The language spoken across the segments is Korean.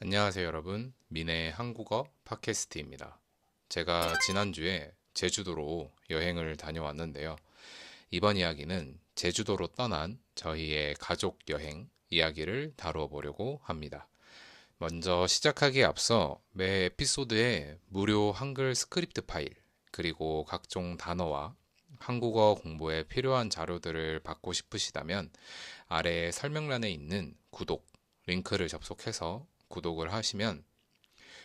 안녕하세요, 여러분. 민의 한국어 팟캐스트입니다. 제가 지난주에 제주도로 여행을 다녀왔는데요. 이번 이야기는 제주도로 떠난 저희의 가족 여행 이야기를 다루어 보려고 합니다. 먼저 시작하기에 앞서 매 에피소드에 무료 한글 스크립트 파일, 그리고 각종 단어와 한국어 공부에 필요한 자료들을 받고 싶으시다면 아래 설명란에 있는 구독 링크를 접속해서 구독을 하시면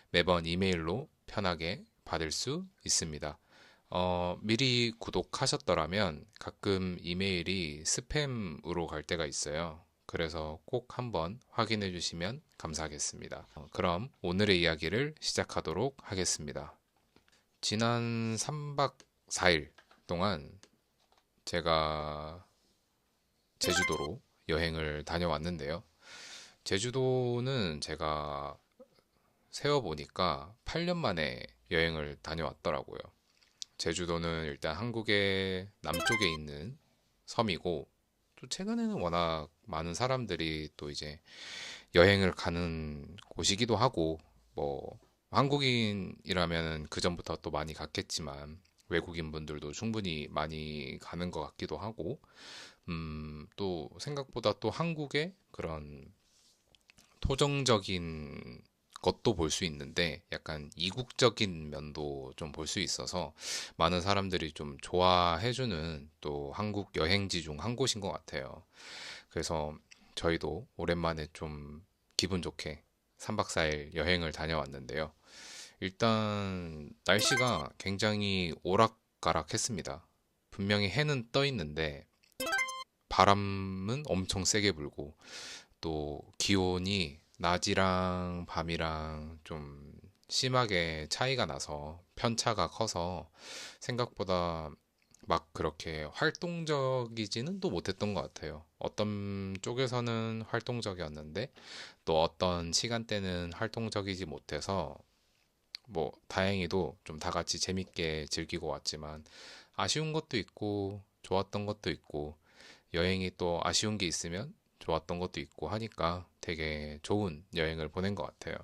매번 이메일로 편하게 받을 수 있습니다. 미리 구독하셨더라면 가끔 이메일이 스팸으로 갈 때가 있어요. 그래서 꼭 한번 확인해 주시면 감사하겠습니다. 그럼 오늘의 이야기를 시작하도록 하겠습니다. 지난 3박 4일 동안 제가 제주도로 여행을 다녀왔는데요. 제주도는 제가 세어보니까 8년 만에 여행을 다녀왔더라고요. 제주도는 일단 한국의 남쪽에 있는 섬이고, 또 최근에는 워낙 많은 사람들이 또 이제 여행을 가는 곳이기도 하고, 뭐, 한국인이라면 그 전부터 또 많이 갔겠지만, 외국인 분들도 충분히 많이 가는 것 같기도 하고, 또 생각보다 또 한국의 그런 토정적인 것도 볼 수 있는데 약간 이국적인 면도 좀 볼 수 있어서 많은 사람들이 좀 좋아해주는 또 한국 여행지 중 한 곳인 것 같아요. 그래서 저희도 오랜만에 좀 기분 좋게 3박 4일 여행을 다녀왔는데요. 일단 날씨가 굉장히 오락가락했습니다. 분명히 해는 떠 있는데 바람은 엄청 세게 불고 또 기온이 낮이랑 밤이랑 좀 심하게 차이가 나서 편차가 커서 생각보다 막 그렇게 활동적이지는 또 못했던 것 같아요. 어떤 쪽에서는 활동적이었는데 또 어떤 시간대는 활동적이지 못해서 뭐 다행히도 좀 다 같이 재밌게 즐기고 왔지만 아쉬운 것도 있고 좋았던 것도 있고 여행이 또 아쉬운 게 있으면 좋았던 것도 있고 하니까 되게 좋은 여행을 보낸 것 같아요.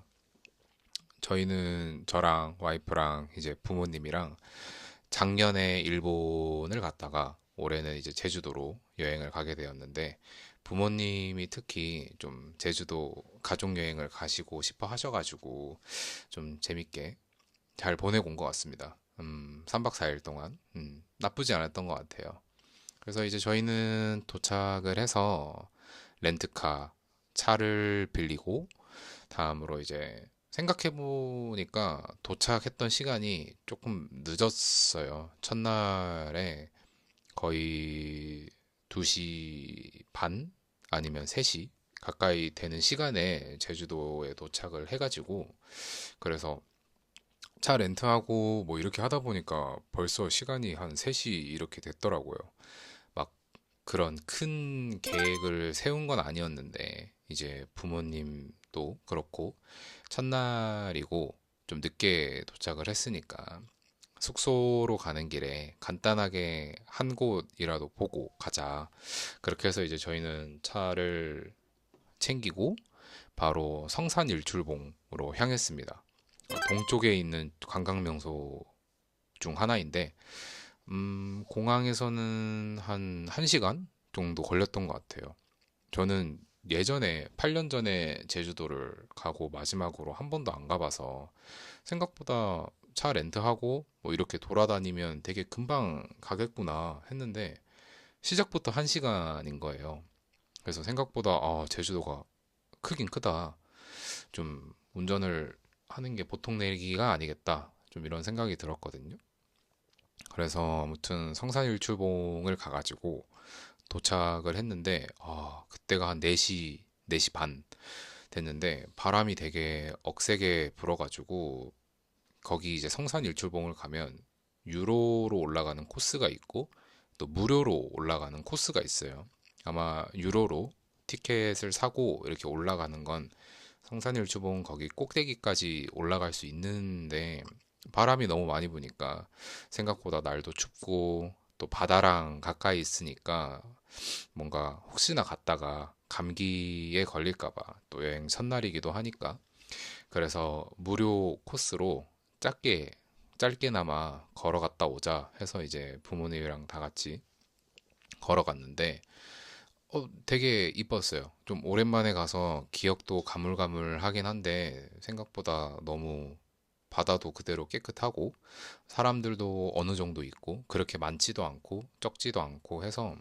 저랑 와이프랑 이제 부모님이랑 작년에 일본을 갔다가 올해는 이제 제주도로 여행을 가게 되었는데 부모님이 특히 좀 제주도 가족 여행을 가시고 싶어 하셔가지고 좀 재밌게 잘 보내고 온 것 같습니다. 3박 4일 동안 나쁘지 않았던 것 같아요. 그래서 이제 저희는 도착을 해서 렌트카 차를 빌리고 다음으로 이제 생각해 보니까 도착했던 시간이 조금 늦었어요. 첫날에 거의 2시 반 아니면 3시 가까이 되는 시간에 제주도에 도착을 해가지고 그래서 차 렌트하고 뭐 이렇게 하다 보니까 벌써 시간이 한 3시 이렇게 됐더라고요. 막 그런 큰 계획을 세운 건 아니었는데 이제 부모님도 그렇고 첫날이고 좀 늦게 도착을 했으니까 숙소로 가는 길에 간단하게 한 곳이라도 보고 가자. 그렇게 해서 이제 저희는 차를 챙기고 바로 성산 일출봉으로 향했습니다. 동쪽에 있는 관광 명소 중 하나인데 공항에서는 한 1시간 정도 걸렸던 것 같아요. 저는 예전에 8년 전에 제주도를 가고 마지막으로 한 번도 안 가봐서 생각보다 차 렌트하고 뭐 이렇게 돌아다니면 되게 금방 가겠구나 했는데 시작부터 1시간인 거예요. 그래서 생각보다 제주도가 크긴 크다. 좀 운전을 하는 게 보통 내기가 아니겠다. 좀 이런 생각이 들었거든요. 그래서 아무튼 성산일출봉을 가가지고 도착을 했는데 그때가 한 4시, 4시 반 됐는데 바람이 되게 억세게 불어가지고 거기 이제 성산일출봉을 가면 유로로 올라가는 코스가 있고 또 무료로 올라가는 코스가 있어요. 아마 유로로 티켓을 사고 이렇게 올라가는 건 성산일주봉 거기 꼭대기까지 올라갈 수 있는데 바람이 너무 많이 부니까 생각보다 날도 춥고 또 바다랑 가까이 있으니까 뭔가 혹시나 갔다가 감기에 걸릴까 봐 또 여행 첫날이기도 하니까 그래서 무료 코스로 짧게, 짧게나마 걸어갔다 오자 해서 이제 부모님이랑 다 같이 걸어갔는데, 되게 이뻤어요. 좀 오랜만에 가서 기억도 가물가물하긴 한데, 생각보다 너무 바다도 그대로 깨끗하고, 사람들도 어느 정도 있고, 그렇게 많지도 않고, 적지도 않고 해서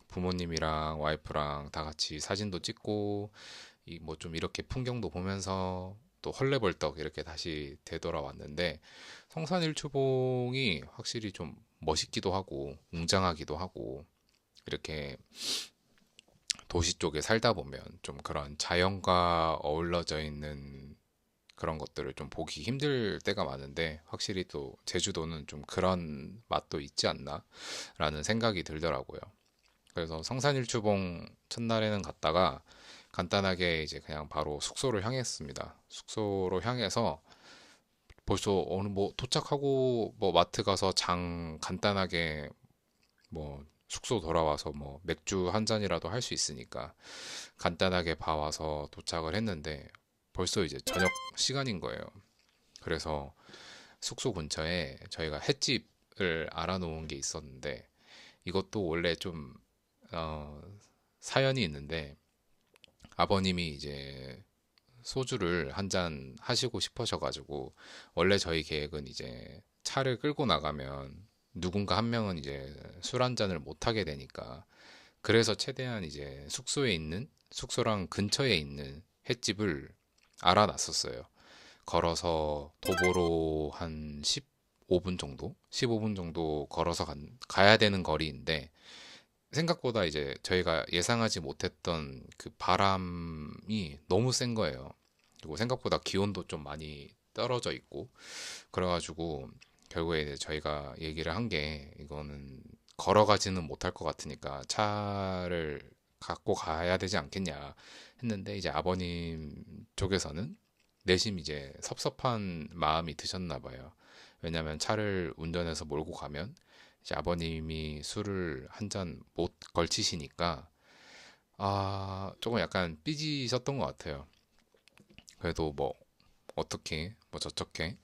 부모님이랑 와이프랑 다 같이 사진도 찍고, 이 뭐 좀 이렇게 풍경도 보면서 또 헐레벌떡 이렇게 다시 되돌아왔는데, 성산일출봉이 확실히 좀 멋있기도 하고, 웅장하기도 하고, 이렇게 도시 쪽에 살다 보면 좀 그런 자연과 어우러져 있는 그런 것들을 좀 보기 힘들 때가 많은데, 확실히 또 제주도는 좀 그런 맛도 있지 않나 라는 생각이 들더라고요. 그래서 성산일출봉 첫날에는 갔다가 간단하게 이제 그냥 바로 숙소를 향했습니다. 숙소로 향해서 벌써 어느 뭐 도착하고 뭐 마트 가서 장 간단하게 뭐 숙소 돌아와서 뭐 맥주 한 잔이라도 할 수 있으니까 간단하게 봐와서 도착을 했는데, 벌써 이제 저녁 시간인 거예요. 그래서 숙소 근처에 저희가 횟집을 알아놓은 게 있었는데, 이것도 원래 좀 어, 사연이 있는데, 아버님이 이제 소주를 한 잔 하시고 싶으셔가지고, 원래 저희 계획은 이제 차를 끌고 나가면 누군가 한 명은 이제 술 한 잔을 못 하게 되니까, 그래서 최대한 이제 숙소랑 근처에 있는 횟집을 알아놨었어요. 걸어서 도보로 한 15분 정도? 15분 정도 걸어서 가야 되는 거리인데, 생각보다 이제 저희가 예상하지 못했던 그 바람이 너무 센 거예요. 그리고 생각보다 기온도 좀 많이 떨어져 있고, 그래가지고 결국에 이제 저희가 얘기를 한 게, 이거는 걸어가지는 못할 것 같으니까 차를 갖고 가야 되지 않겠냐 했는데, 이제 아버님 쪽에서는 내심 이제 섭섭한 마음이 드셨나 봐요. 왜냐면 차를 운전해서 몰고 가면 이제 아버님이 술을 한 잔 못 걸치시니까, 조금 약간 삐지셨던 것 같아요. 그래도 뭐 어떻게 뭐 저렇게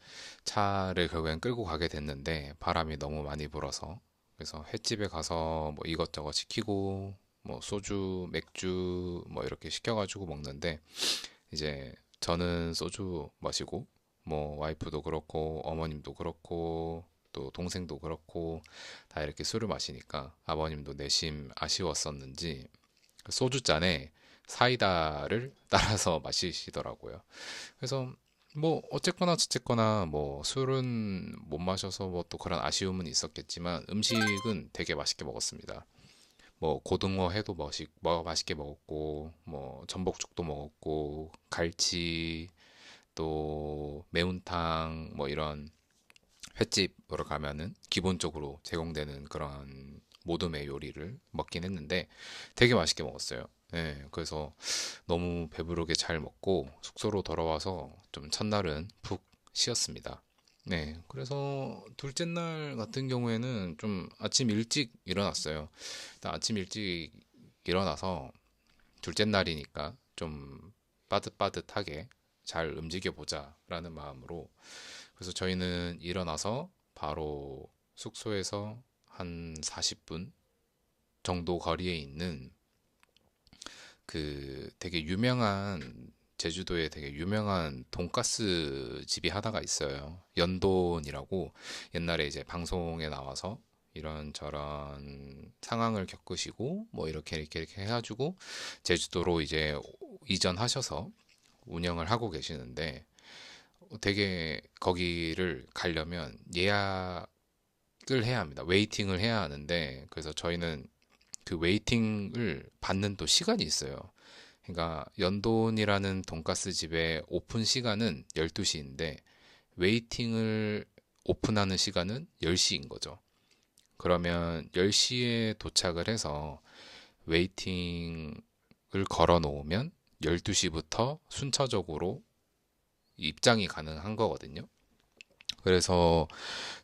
차를 결국엔 끌고 가게 됐는데, 바람이 너무 많이 불어서. 그래서 횟집에 가서 뭐 이것저것 시키고, 뭐 소주, 맥주 뭐 이렇게 시켜가지고 먹는데, 이제 저는 소주 마시고, 뭐 와이프도 그렇고 어머님도 그렇고 또 동생도 그렇고 다 이렇게 술을 마시니까, 아버님도 내심 아쉬웠었는지 그 소주잔에 사이다를 따라서 마시시더라고요. 그래서 뭐 어쨌거나 저쨌거나 뭐 술은 못 마셔서 뭐 또 그런 아쉬움은 있었겠지만, 음식은 되게 맛있게 먹었습니다. 뭐 고등어 회도 맛있게 먹었고, 뭐 전복죽도 먹었고, 갈치, 또 매운탕, 뭐 이런 횟집으로 가면은 기본적으로 제공되는 그런 모둠의 요리를 먹긴 했는데, 되게 맛있게 먹었어요. 네, 그래서 너무 배부르게 잘 먹고 숙소로 돌아와서 좀 첫날은 푹 쉬었습니다. 네, 그래서 둘째 날 같은 경우에는 좀 아침 일찍 일어났어요. 일단 아침 일찍 일어나서 둘째 날이니까 좀 빠듯빠듯하게 잘 움직여 보자라는 마음으로, 그래서 저희는 일어나서 바로 숙소에서 한 40분 정도 거리에 있는 그 되게 유명한, 제주도에 되게 유명한 돈가스 집이 하나가 있어요. 연돈이라고. 옛날에 이제 방송에 나와서 이런저런 상황을 겪으시고 뭐 이렇게 해가지고 제주도로 이제 이전하셔서 운영을 하고 계시는데, 되게 거기를 가려면 예약을 해야 합니다. 웨이팅을 해야 하는데, 그래서 저희는 그 웨이팅을 받는 또 시간이 있어요. 그러니까 연돈이라는 돈가스 집의 오픈 시간은 12시인데 웨이팅을 오픈하는 시간은 10시인 거죠. 그러면 10시에 도착을 해서 웨이팅을 걸어 놓으면 12시부터 순차적으로 입장이 가능한 거거든요. 그래서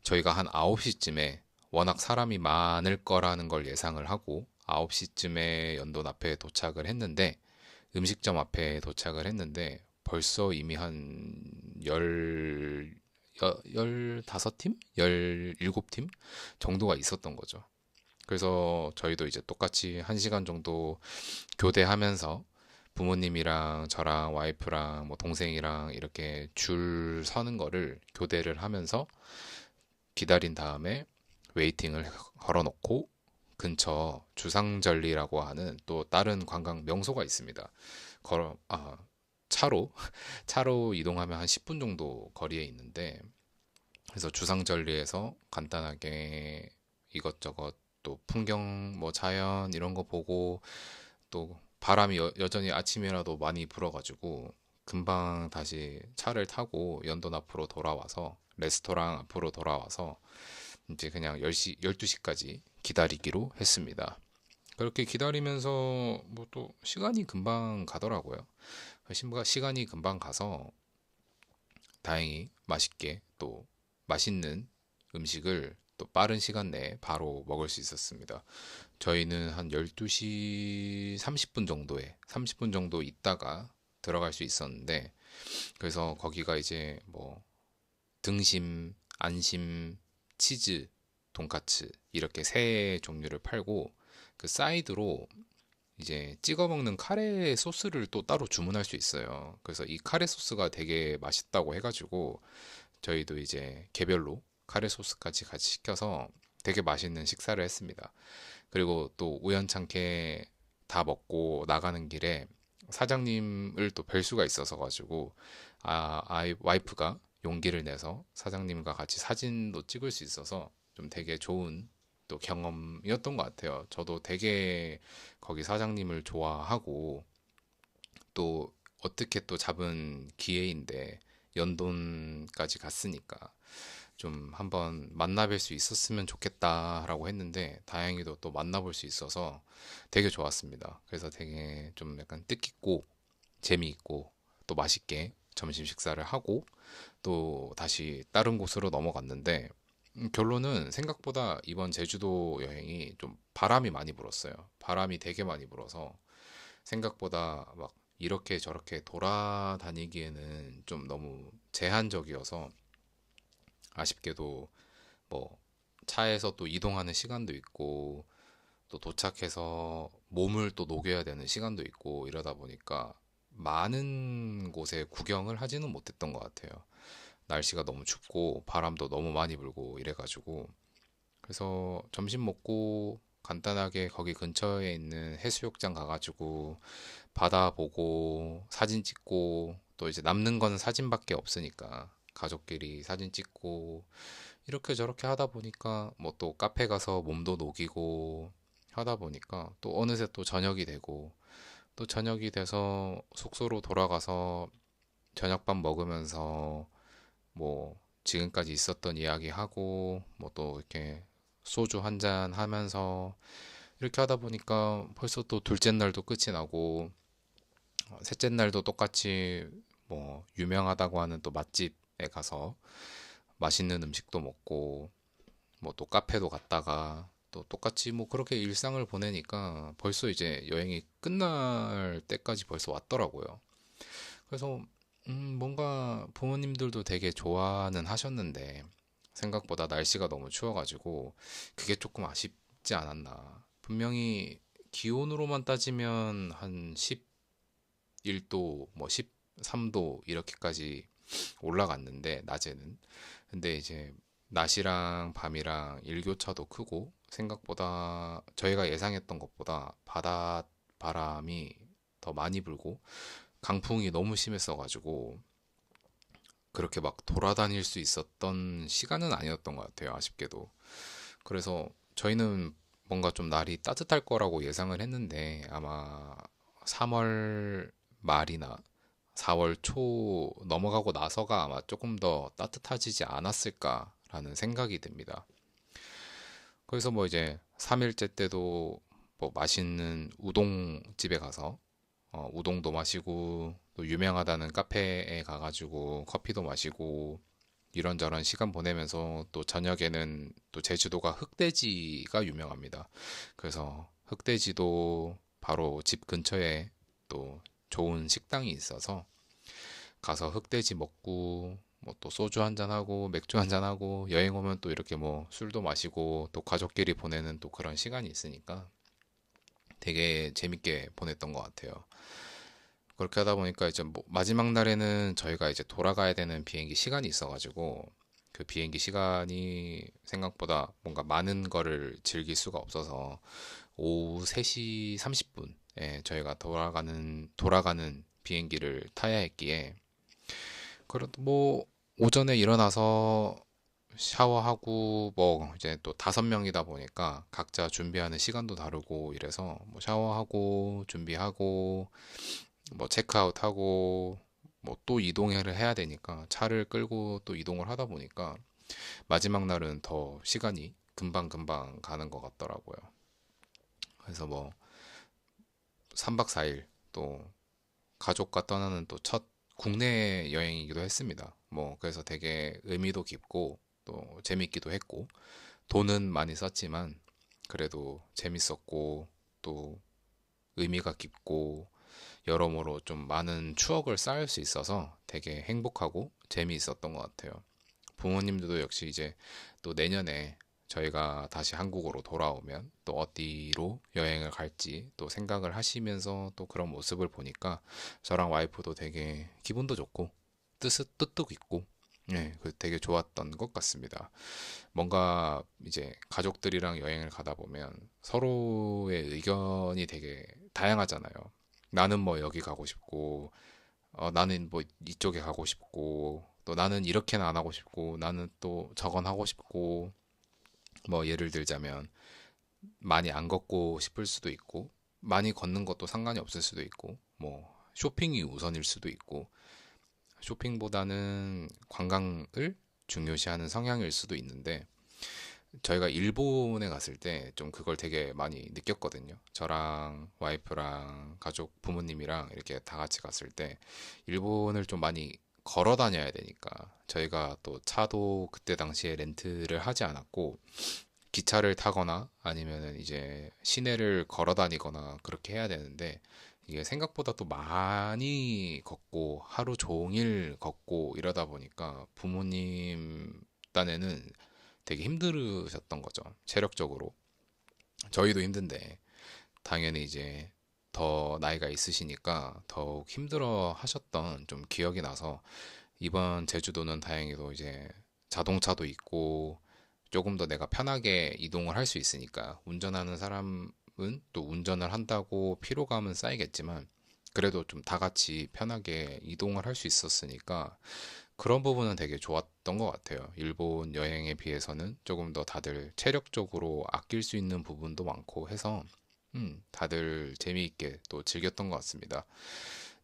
저희가 한 9시쯤에, 워낙 사람이 많을 거라는 걸 예상을 하고 9시쯤에 연돈 앞에 도착을 했는데, 음식점 앞에 도착을 했는데 벌써 이미 한 열, 15팀? 17팀 정도가 있었던 거죠. 그래서 저희도 이제 똑같이 1시간 정도 교대하면서 부모님이랑 저랑 와이프랑 뭐 동생이랑 이렇게 줄 서는 거를 교대를 하면서 기다린 다음에 웨이팅을 걸어놓고 근처 주상절리라고 하는 또 다른 관광 명소가 있습니다. 걸어, 아, 차로, 차로 이동하면 한 10분 정도 거리에 있는데, 그래서 주상절리에서 간단하게 이것저것 또 풍경, 뭐 자연 이런 거 보고 또 바람이 여전히 아침이라도 많이 불어가지고 금방 다시 차를 타고 연돈 앞으로 돌아와서 레스토랑 앞으로 돌아와서 이제 그냥 10시, 12시까지 기다리기로 했습니다. 그렇게 기다리면서 뭐 또 시간이 금방 가더라고요. 시간이 금방 가서 다행히 맛있게 또 맛있는 음식을 또 빠른 시간 내에 바로 먹을 수 있었습니다. 저희는 한 12시 30분 정도에 30분 정도 있다가 들어갈 수 있었는데 그래서 거기가 이제 뭐 등심, 안심, 치즈, 돈까츠 이렇게 세 종류를 팔고 그 사이드로 이제 찍어 먹는 카레 소스를 또 따로 주문할 수 있어요. 그래서 이 카레 소스가 되게 맛있다고 해가지고 저희도 이제 개별로 카레 소스까지 같이 시켜서 되게 맛있는 식사를 했습니다. 그리고 또 우연찮게 다 먹고 나가는 길에 사장님을 또 뵐 수가 있어서 가지고 와이프가 용기를 내서 사장님과 같이 사진도 찍을 수 있어서 좀 되게 좋은 또 경험이었던 것 같아요. 저도 되게 거기 사장님을 좋아하고 또 어떻게 또 잡은 기회인데 연돈까지 갔으니까 좀 한번 만나뵐 수 있었으면 좋겠다라고 했는데 다행히도 또 만나볼 수 있어서 되게 좋았습니다. 그래서 되게 좀 약간 뜻깊고 재미있고 또 맛있게 점심 식사를 하고 또 다시 다른 곳으로 넘어갔는데 결론은 생각보다 이번 제주도 여행이 좀 바람이 많이 불었어요. 바람이 되게 많이 불어서 생각보다 막 이렇게 저렇게 돌아다니기에는 좀 너무 제한적이어서 아쉽게도 뭐 차에서 또 이동하는 시간도 있고 또 도착해서 몸을 또 녹여야 되는 시간도 있고 이러다 보니까 많은 곳에 구경을 하지는 못했던 것 같아요. 날씨가 너무 춥고 바람도 너무 많이 불고 이래가지고 그래서 점심 먹고 간단하게 거기 근처에 있는 해수욕장 가가지고 바다 보고 사진 찍고 또 이제 남는 건 사진밖에 없으니까 가족끼리 사진 찍고 이렇게 저렇게 하다 보니까 뭐 또 카페 가서 몸도 녹이고 하다 보니까 또 어느새 또 저녁이 되고 또 저녁이 돼서 숙소로 돌아가서 저녁밥 먹으면서 뭐 지금까지 있었던 이야기 하고 뭐 또 이렇게 소주 한 잔 하면서 이렇게 하다 보니까 벌써 또 둘째 날도 끝이 나고 셋째 날도 똑같이 뭐 유명하다고 하는 또 맛집에 가서 맛있는 음식도 먹고 뭐 또 카페도 갔다가 또 똑같이 뭐 그렇게 일상을 보내니까 벌써 이제 여행이 끝날 때까지 벌써 왔더라고요. 그래서 뭔가 부모님들도 되게 좋아는 하셨는데 생각보다 날씨가 너무 추워가지고 그게 조금 아쉽지 않았나. 분명히 기온으로만 따지면 한 11도, 뭐 13도 이렇게까지 올라갔는데 낮에는 근데 이제 낮이랑 밤이랑 일교차도 크고 생각보다 저희가 예상했던 것보다 바다 바람이 더 많이 불고 강풍이 너무 심했어가지고 그렇게 막 돌아다닐 수 있었던 시간은 아니었던 것 같아요. 아쉽게도. 그래서 저희는 뭔가 좀 날이 따뜻할 거라고 예상을 했는데 아마 3월 말이나 4월 초 넘어가고 나서가 아마 조금 더 따뜻해지지 않았을까라는 생각이 듭니다. 그래서 뭐 이제 3일째 때도 뭐 맛있는 우동집에 가서 우동도 마시고 또 유명하다는 카페에 가가지고 커피도 마시고 이런저런 시간 보내면서 또 저녁에는 또 제주도가 흑돼지가 유명합니다. 그래서 흑돼지도 바로 집 근처에 또 좋은 식당이 있어서 가서 흑돼지 먹고 뭐 또 소주 한잔 하고 맥주 한잔 하고 여행 오면 또 이렇게 뭐 술도 마시고 또 가족끼리 보내는 또 그런 시간이 있으니까 되게 재밌게 보냈던 것 같아요. 그렇게 하다 보니까 이제 뭐 마지막 날에는 저희가 이제 돌아가야 되는 비행기 시간이 있어가지고 그 비행기 시간이 생각보다 뭔가 많은 거를 즐길 수가 없어서 오후 3시 30분에 저희가 돌아가는 비행기를 타야 했기에 그래도 뭐 오전에 일어나서 샤워하고 뭐 이제 또 5명이다 보니까 각자 준비하는 시간도 다르고 이래서 뭐 샤워하고 준비하고 뭐 체크아웃하고 뭐 또 이동을 해야 되니까 차를 끌고 또 이동을 하다 보니까 마지막 날은 더 시간이 금방금방 가는 것 같더라고요. 그래서 뭐 3박 4일 또 가족과 떠나는 또 첫 국내 여행이기도 했습니다. 뭐 그래서 되게 의미도 깊고 또 재밌기도 했고 돈은 많이 썼지만 그래도 재밌었고 또 의미가 깊고 여러모로 좀 많은 추억을 쌓을 수 있어서 되게 행복하고 재미있었던 것 같아요. 부모님들도 역시 이제 또 내년에 저희가 다시 한국으로 돌아오면 또 어디로 여행을 갈지 또 생각을 하시면서 또 그런 모습을 보니까 저랑 와이프도 되게 기분도 좋고 뜻도 있고 네, 되게 좋았던 것 같습니다. 뭔가 이제 가족들이랑 여행을 가다 보면 서로의 의견이 되게 다양하잖아요. 나는 뭐 여기 가고 싶고, 나는 뭐 이쪽에 가고 싶고, 또 나는 이렇게는 안 하고 싶고, 나는 또 저건 하고 싶고, 뭐 예를 들자면 많이 안 걷고 싶을 수도 있고, 많이 걷는 것도 상관이 없을 수도 있고, 뭐 쇼핑이 우선일 수도 있고, 쇼핑보다는 관광을 중요시하는 성향일 수도 있는데, 저희가 일본에 갔을 때 좀 그걸 되게 많이 느꼈거든요. 저랑 와이프랑 가족 부모님이랑 이렇게 다 같이 갔을 때 일본을 좀 많이 걸어 다녀야 되니까 저희가 또 차도 그때 당시에 렌트를 하지 않았고 기차를 타거나 아니면은 이제 시내를 걸어 다니거나 그렇게 해야 되는데 이게 생각보다 또 많이 걷고 하루 종일 걷고 이러다 보니까 부모님 딴에는 되게 힘들으셨던 거죠. 체력적으로. 저희도 힘든데 당연히 이제 더 나이가 있으시니까 더욱 힘들어 하셨던 좀 기억이 나서 이번 제주도는 다행히도 이제 자동차도 있고 조금 더 내가 편하게 이동을 할 수 있으니까 운전하는 사람은 또 운전을 한다고 피로감은 쌓이겠지만 그래도 좀 다 같이 편하게 이동을 할 수 있었으니까 그런 부분은 되게 좋았던 것 같아요. 일본 여행에 비해서는 조금 더 다들 체력적으로 아낄 수 있는 부분도 많고 해서 다들 재미있게 또 즐겼던 것 같습니다.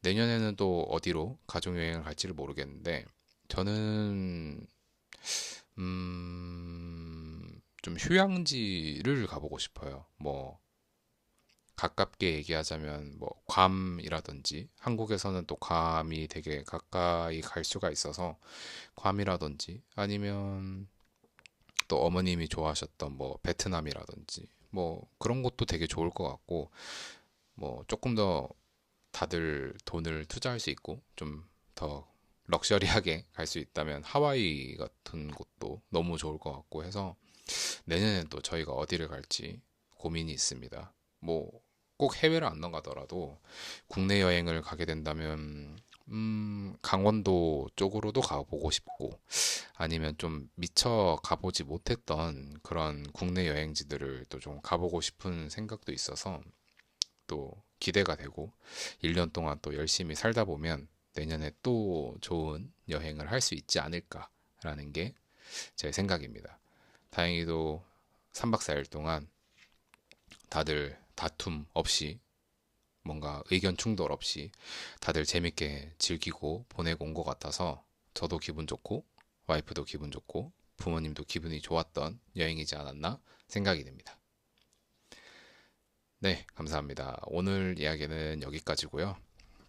내년에는 또 어디로 가족여행을 갈지를 모르겠는데 저는 좀 휴양지를 가보고 싶어요. 뭐 가깝게 얘기하자면 뭐 괌이라든지 한국에서는 또 괌이 되게 가까이 갈 수가 있어서 괌이라든지 아니면 또 어머님이 좋아하셨던 뭐 베트남이라든지 뭐 그런 곳도 되게 좋을 것 같고 뭐 조금 더 다들 돈을 투자할 수 있고 좀 더 럭셔리하게 갈 수 있다면 하와이 같은 곳도 너무 좋을 것 같고 해서 내년엔 또 저희가 어디를 갈지 고민이 있습니다. 뭐 꼭 해외를 안 나가더라도 국내 여행을 가게 된다면 강원도 쪽으로도 가보고 싶고 아니면 좀 미처 가보지 못했던 그런 국내 여행지들을 또 좀 가보고 싶은 생각도 있어서 또 기대가 되고 1년 동안 또 열심히 살다 보면 내년에 또 좋은 여행을 할 수 있지 않을까라는 게 제 생각입니다. 다행히도 3박 4일 동안 다들 다툼 없이 뭔가 의견 충돌 없이 다들 재밌게 즐기고 보내고 온 것 같아서 저도 기분 좋고 와이프도 기분 좋고 부모님도 기분이 좋았던 여행이지 않았나 생각이 됩니다. 네, 감사합니다. 오늘 이야기는 여기까지고요.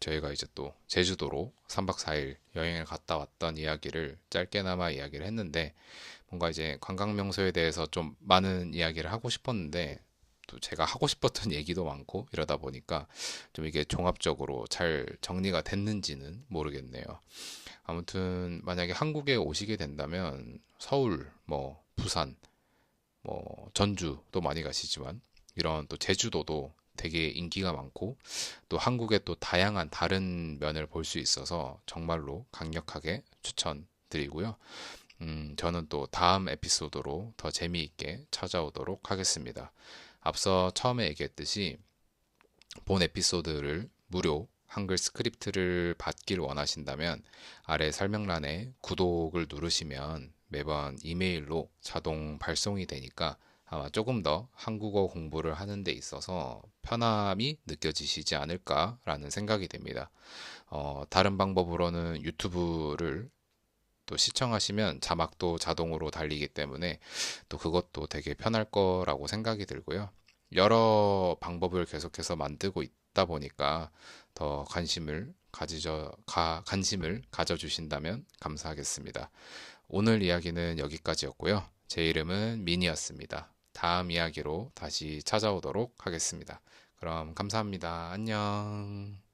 저희가 이제 또 제주도로 3박 4일 여행을 갔다 왔던 이야기를 짧게나마 이야기를 했는데 뭔가 이제 관광 명소에 대해서 좀 많은 이야기를 하고 싶었는데 또 제가 하고 싶었던 얘기도 많고 이러다 보니까 좀 이게 종합적으로 잘 정리가 됐는지는 모르겠네요. 아무튼 만약에 한국에 오시게 된다면 서울, 뭐 부산, 뭐 전주도 많이 가시지만 이런 또 제주도도 되게 인기가 많고 또 한국의 또 다양한 다른 면을 볼 수 있어서 정말로 강력하게 추천드리고요. 저는 또 다음 에피소드로 더 재미있게 찾아오도록 하겠습니다. 앞서 처음에 얘기했듯이 본 에피소드를 무료 한글 스크립트를 받길 원하신다면 아래 설명란에 구독을 누르시면 매번 이메일로 자동 발송이 되니까 아마 조금 더 한국어 공부를 하는 데 있어서 편함이 느껴지시지 않을까라는 생각이 됩니다. 다른 방법으로는 유튜브를 또 시청하시면 자막도 자동으로 달리기 때문에 또 그것도 되게 편할 거라고 생각이 들고요. 여러 방법을 계속해서 만들고 있다 보니까 더 관심을 가져주신다면 감사하겠습니다. 오늘 이야기는 여기까지였고요. 제 이름은 미니였습니다. 다음 이야기로 다시 찾아오도록 하겠습니다. 그럼 감사합니다. 안녕.